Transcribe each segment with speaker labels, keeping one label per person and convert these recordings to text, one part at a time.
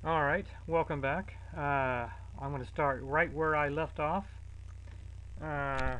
Speaker 1: Alright, welcome back. I'm going to start right where I left off. I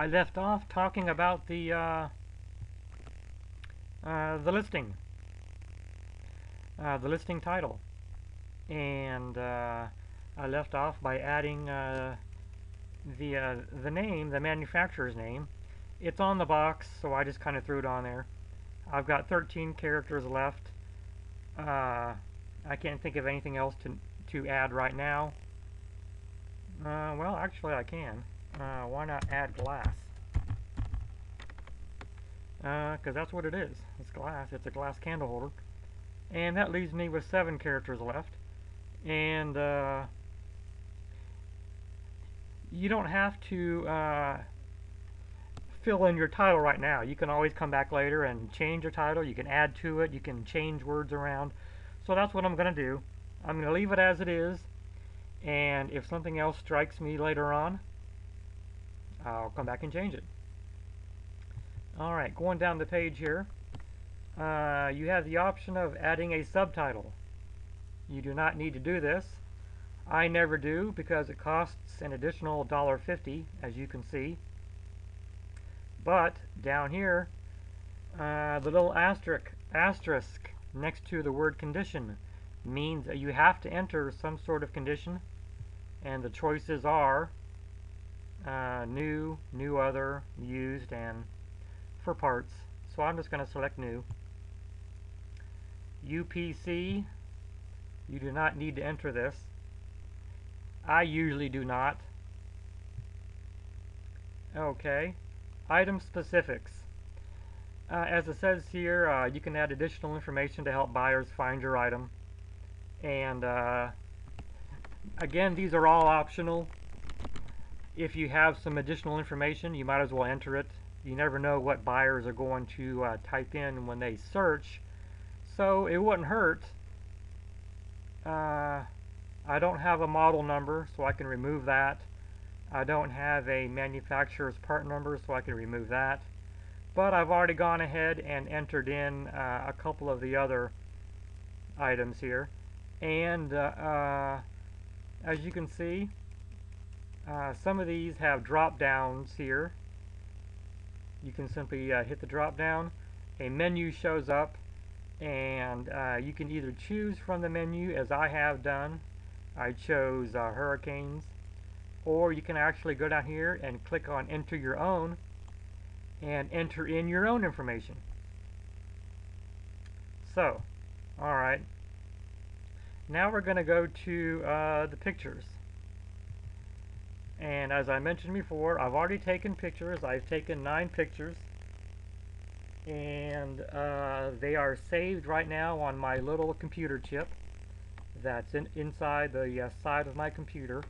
Speaker 1: left off talking about the listing title. And I left off by adding the name, the manufacturer's name. It's on the box, so I just kind of threw it on there. I've got 13 characters left. I can't think of anything else to add right now. Well, actually I can. Why not add glass? Because that's what it is. It's glass. It's a glass candle holder. And that leaves me with 7 characters left. And you don't have to fill in your title right now. You can always come back later and change your title. You can add to it. You can change words around. So that's what I'm going to do. I'm going to leave it as it is, and if something else strikes me later on, I'll come back and change it. Alright, going down the page here, you have the option of adding a subtitle. You do not need to do this. I never do because it costs an additional $1.50, as you can see. But down here, the little asterisk next to the word condition means that you have to enter some sort of condition, and the choices are new, new other, used, and for parts. So I'm just going to select new. UPC, you do not need to enter this. I usually do not. Okay, item specifics. As it says here, you can add additional information to help buyers find your item. And again, these are all optional. If you have some additional information, you might as well enter it. You never know what buyers are going to type in when they search. So it wouldn't hurt. I don't have a model number, so I can remove that. I don't have a manufacturer's part number, so I can remove that. But I've already gone ahead and entered in a couple of the other items here. And as you can see, some of these have drop downs here. You can simply hit the drop down. A menu shows up, and you can either choose from the menu, as I have done. I chose hurricanes. Or you can actually go down here and click on enter your own and enter in your own information. So, alright. Now we're going to go to the pictures. And as I mentioned before, I've already taken pictures. I've taken 9 pictures. And they are saved right now on my little computer chip that's inside the side of my computer.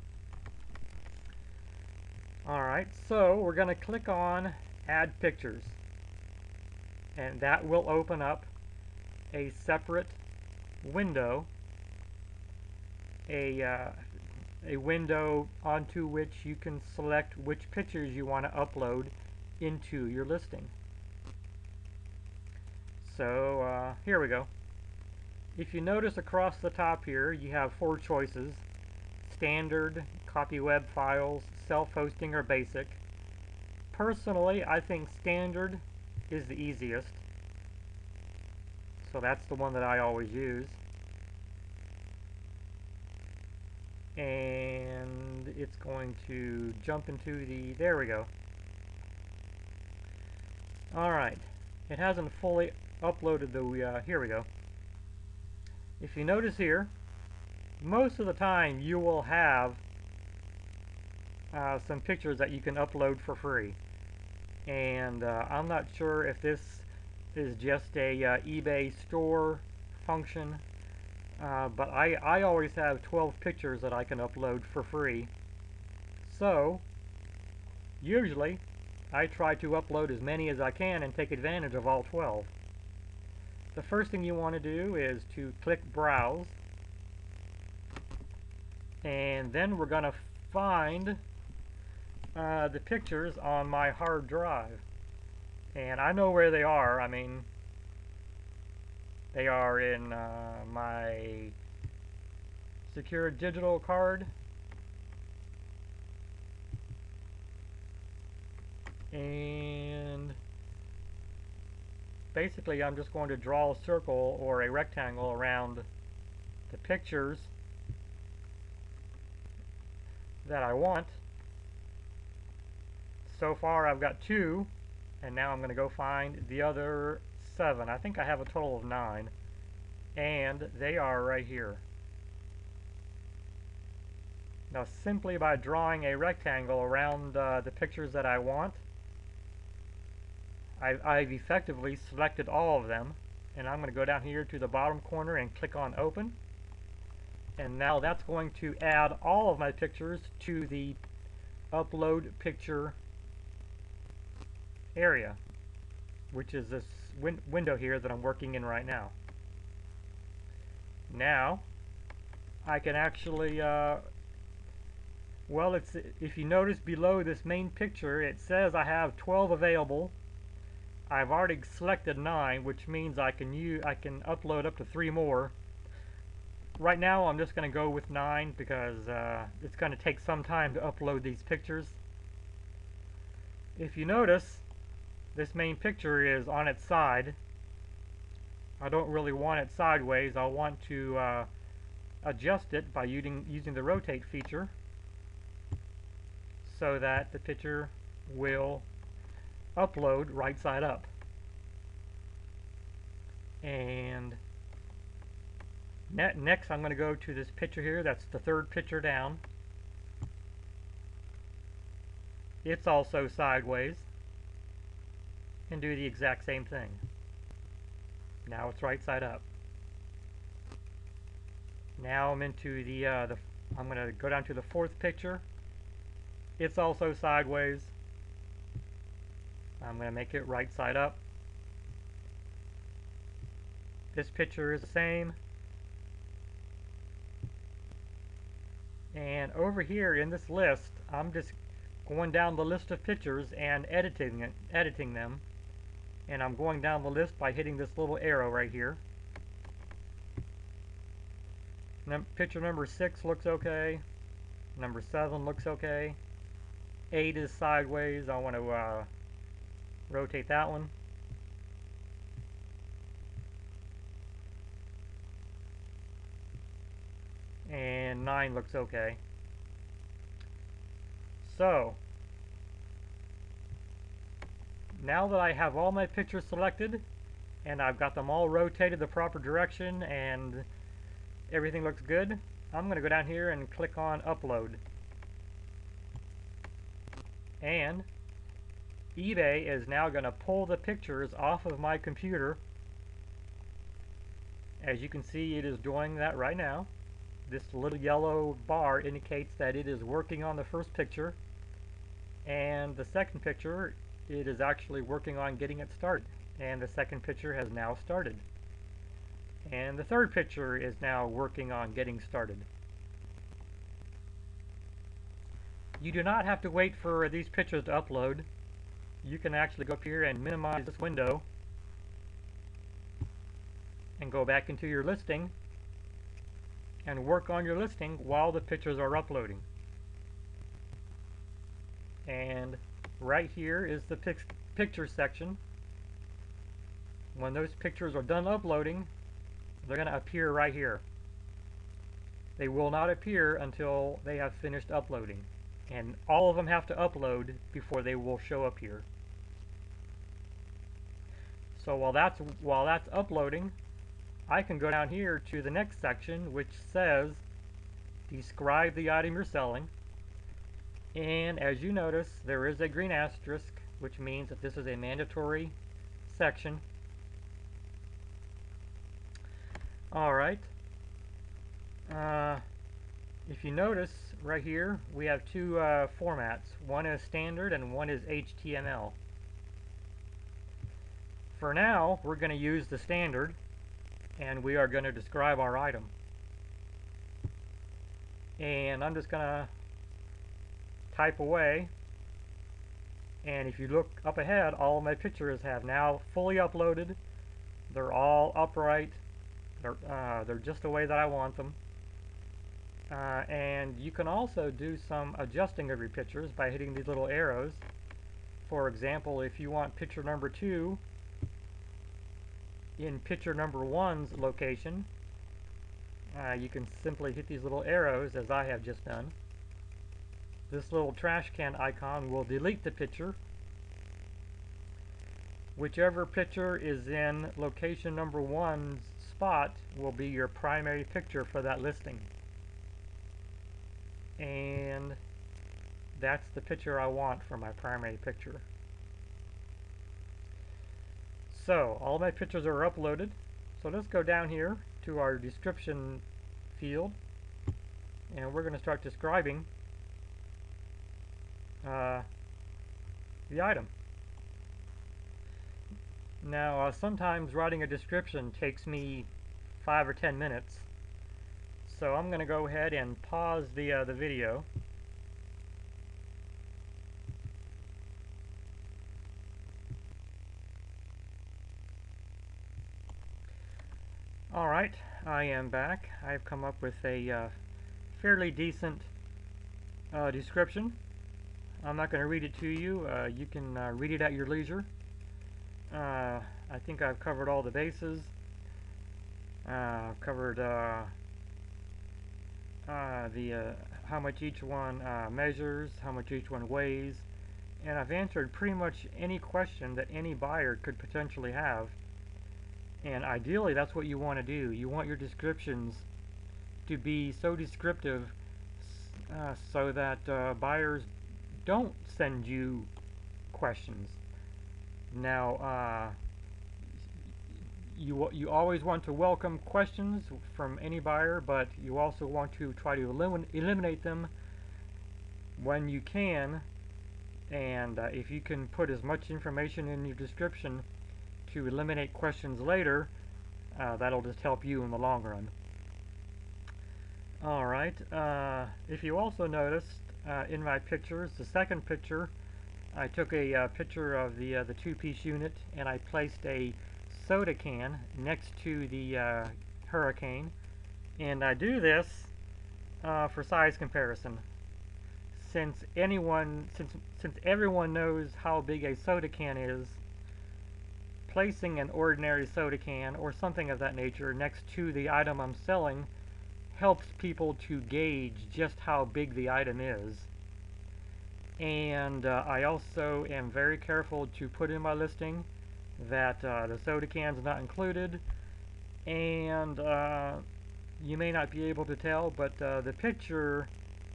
Speaker 1: Alright, so we're going to click on Add Pictures, and that will open up a separate window, a window onto which you can select which pictures you want to upload into your listing. So here we go. If you notice across the top here, you have 4 choices: standard, copy web files, self-hosting, or basic. Personally, I think standard is the easiest, so that's the one that I always use. And it's going to jump into the, there we go. Alright, it hasn't fully uploaded the, here we go. If you notice here, most of the time you will have some pictures that you can upload for free. And I'm not sure if this is just a eBay store function, but I always have 12 pictures that I can upload for free. So usually I try to upload as many as I can and take advantage of all 12. The first thing you want to do is to click Browse, and then we're going to find the pictures on my hard drive. And I know where they are. I mean, they are in my secure digital card, and basically I'm just going to draw a circle or a rectangle around the pictures that I want. So far I've got 2, and now I'm going to go find the other 7. I think I have a total of 9, and they are right here. Now simply by drawing a rectangle around the pictures that I want, I've effectively selected all of them, and I'm going to go down here to the bottom corner and click on open, and now that's going to add all of my pictures to the upload picture area, which is this window here that I'm working in right now. Now I can actually well, if you notice below this main picture, it says I have 12 available. I've already selected 9, which means I can upload up to 3 more. Right now I'm just going to go with 9 because it's going to take some time to upload these pictures. If you notice, this main picture is on its side. I don't really want it sideways. I want to adjust it by using the rotate feature so that the picture will upload right side up. And next I'm going to go to this picture here. That's the 3rd picture down. It's also sideways, and do the exact same thing. Now it's right side up. Now I'm into I'm going to go down to the 4th picture. It's also sideways. I'm going to make it right side up. This picture is the same. And over here in this list, I'm just going down the list of pictures and editing them. And I'm going down the list by hitting this little arrow right here. Picture number 6 looks okay. Number 7 looks okay. 8 is sideways. I want to rotate that one. And 9 looks okay. So now that I have all my pictures selected and I've got them all rotated the proper direction and everything looks good, I'm going to go down here and click on upload. And eBay is now going to pull the pictures off of my computer. As you can see, it is doing that right now. This little yellow bar indicates that it is working on the first picture, and the second picture, it is actually working on getting it started, and the second picture has now started, and the third picture is now working on getting started. You do not have to wait for these pictures to upload. You can actually go up here and minimize this window and go back into your listing and work on your listing while the pictures are uploading. And right here is the picture section. When those pictures are done uploading, they're going to appear right here. They will not appear until they have finished uploading, and all of them have to upload before they will show up here. So while that's uploading, I can go down here to the next section, which says describe the item you're selling. And as you notice, there is a green asterisk, which means that this is a mandatory section. Alright. If you notice right here, we have 2 formats. One is standard and one is HTML. For now, we're going to use the standard, and we are going to describe our item. And I'm just going to type away, and if you look up ahead, all of my pictures have now fully uploaded. They're all upright. They're just the way that I want them. And you can also do some adjusting of your pictures by hitting these little arrows. For example, if you want picture number 2 in picture number 1's location, you can simply hit these little arrows as I have just done. This little trash can icon will delete the picture. Whichever picture is in location number 1's spot will be your primary picture for that listing. And that's the picture I want for my primary picture. So all my pictures are uploaded. So let's go down here to our description field, and we're going to start describing the item. Now sometimes writing a description takes me 5 or 10 minutes, so I'm going to go ahead and pause the video. Alright, I am back. I've come up with a fairly decent description. I'm not going to read it to you. You can read it at your leisure. I think I've covered all the bases. I've covered how much each one measures, how much each one weighs, and I've answered pretty much any question that any buyer could potentially have. And ideally, that's what you want to do. You want your descriptions to be so descriptive so that buyers don't send you questions. Now, you always want to welcome questions from any buyer, but you also want to try to eliminate them when you can. And if you can put as much information in your description to eliminate questions later, that'll just help you in the long run. Alright, if you also noticed in my pictures, the second picture, I took a picture of the two-piece unit, and I placed a soda can next to the Hurricane, and I do this for size comparison. Since everyone knows how big a soda can is, placing an ordinary soda can or something of that nature next to the item I'm selling helps people to gauge just how big the item is. And I also am very careful to put in my listing that the soda can's not included, and you may not be able to tell, but the picture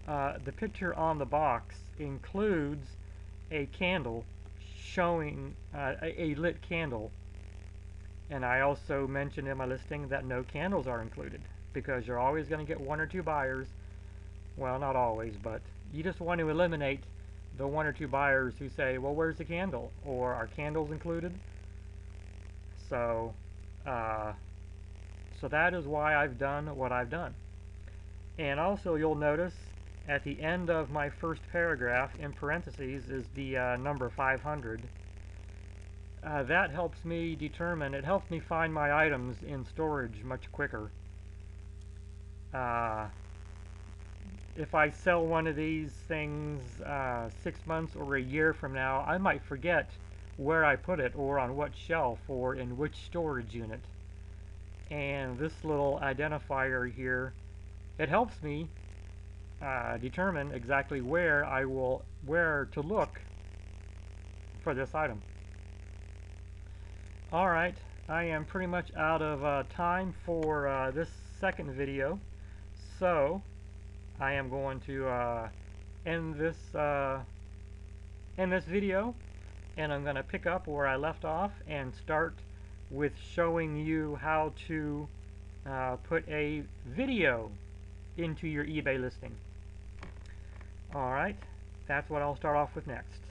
Speaker 1: on the box includes a candle showing a lit candle. And I also mentioned in my listing that no candles are included, because you're always going to get 1 or 2 buyers, well, not always, but you just want to eliminate the 1 or 2 buyers who say, well, where's the candle, or are candles included? So so that is why I've done what I've done. And also you'll notice at the end of my first paragraph in parentheses is the number 500. That helps me determine, it helps me find my items in storage much quicker. If I sell one of these things 6 months or a year from now, I might forget where I put it, or on what shelf, or in which storage unit. And this little identifier here, it helps me determine exactly where to look for this item. Alright, I am pretty much out of time for this second video, so I am going to end this video, and I'm going to pick up where I left off and start with showing you how to put a video into your eBay listing. Alright, that's what I'll start off with next.